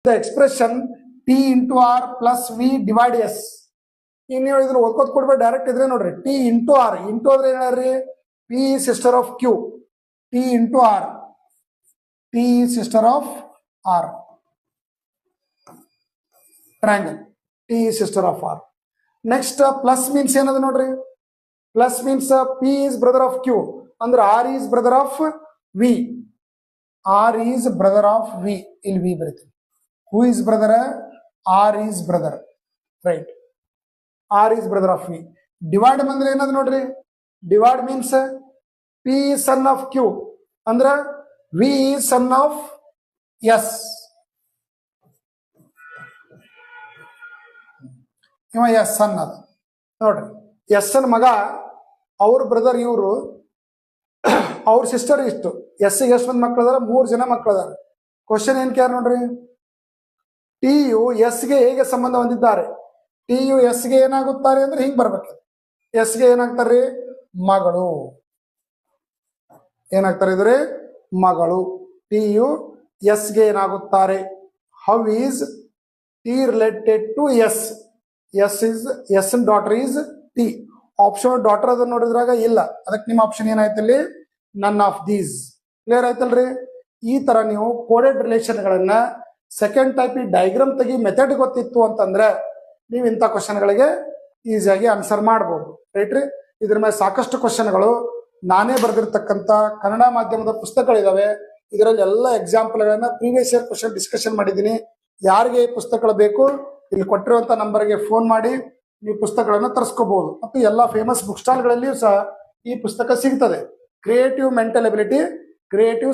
the expression T into R plus V divide S. ಇನ್ನು ನೀವು ಇದನ್ನ ಓದ್ಕೋತ ಕೊಡ್ಬೇಡಿ, ಡೈರೆಕ್ಟ್ ಇದ್ರೆ ನೋಡ್ರಿ T into R. ಇಂಟು ಅಂದ್ರೆ ಏನಾರ್ರಿ P sister of Q. T into R. T sister of R. Triangle. T sister of R. Next plus means ಏನದು ನೋಡ್ರಿ. Plus means P is brother of Q. ಅಂದ್ರೆ R is brother of V. R is brother of V. ಇಲ್ಲಿ V ಬರುತ್ತೆ. Who is brother? R is brother. Right. R is brother of V. Divide ಅಂದ್ರೆ ಏನದು ನೋಡ್ರಿ. Divide means P is son of Q. ಅಂದ್ರೆ V is son of S. ಇವ S ಸನ್ ಅದ ನೋಡ್ರಿ. S ಅನ್ ಮಗ, ಅವ್ರ ಬ್ರದರ್ ಇವರು, ಅವ್ರ ಸಿಸ್ಟರ್ ಇಷ್ಟು. ಎಸ್ ಗೆ ಎಷ್ಟು ಮಂದಿ ಮಕ್ಳು ಅದಾರ? 3 ಜನ ಮಕ್ಳು ಅದಾರ. ಕ್ವಶನ್ ಏನ್ ಕೇಳ ನೋಡ್ರಿ. ಟಿ ಯು ಎಸ್ ಗೆ ಹೇಗೆ ಸಂಬಂಧ ಹೊಂದಿದ್ದಾರೆ? ಟಿ ಯು ಎಸ್ ಗೆ ಏನಾಗುತ್ತಾರೆ ಅಂದ್ರೆ ಹಿಂಗ್ ಬರ್ಬೇಕು. ಎಸ್ ಗೆ ಏನಾಗ್ತಾರ್ರಿ? ಮಗಳು. ಏನಾಗ್ತಾರೆ ಇದ್ರಿ? ಮಗಳು. ಟಿ ಯು ಎಸ್ ಗೆ ಏನಾಗುತ್ತಾರೆ? How is T related to S? S is S daughter is T. Option daughter ಅದನ್ನ ನೋಡಿದ್ರಾಗ ಇಲ್ಲ, ಅದಕ್ಕೆ ನಿಮ್ಮ ಆಪ್ಷನ್ ಏನಾಯ್ತು ಇಲ್ಲಿ? None of these. ಕ್ಲಿಯರ್ ಆಯ್ತಲ್ರಿ? ಈ ತರ ನೀವು ಕೋಡೆಡ್ ರಿಲೇಷನ್ಗಳನ್ನ ಸೆಕೆಂಡ್ ಟೈಪ್ ಈ ಡಯಾಗ್ರಾಮ್ ತೆಗಿ ಮೆಥಡ್ ಗೊತ್ತಿತ್ತು ಅಂತಂದ್ರೆ ನೀವು ಇಂಥ ಕ್ವಶನ್ಗಳಿಗೆ ಈಸಿಯಾಗಿ ಆನ್ಸರ್ ಮಾಡ್ಬೋದು. ರೈಟ್ ರೀ? ಇದ್ರ ಮೇಲೆ ಸಾಕಷ್ಟು ಕ್ವಶನ್ಗಳು ನಾನೇ ಬರೆದಿರ್ತಕ್ಕಂಥ ಕನ್ನಡ ಮಾಧ್ಯಮದ ಪುಸ್ತಕಗಳಿದಾವೆ. ಇದರಲ್ಲಿ ಎಲ್ಲ ಎಕ್ಸಾಂಪಲ್ಗಳನ್ನ ಪ್ರೀವಿಯಸ್ ಇಯರ್ ಕ್ವಶನ್ ಡಿಸ್ಕಷನ್ ಮಾಡಿದ್ದೀನಿ. ಯಾರಿಗೆ ಈ ಪುಸ್ತಕಗಳು ಬೇಕು, ಇಲ್ಲಿ ಕೊಟ್ಟಿರುವಂತ ನಂಬರ್ಗೆ ಫೋನ್ ಮಾಡಿ ನೀವು ಪುಸ್ತಕಗಳನ್ನು ತರಿಸ್ಕೋಬಹುದು. ಮತ್ತು ಎಲ್ಲ ಫೇಮಸ್ ಬುಕ್ ಸ್ಟಾಲ್ಗಳಲ್ಲಿಯೂ ಸಹ ಈ ಪುಸ್ತಕ ಸಿಗ್ತದೆ. Creative mental ability, creative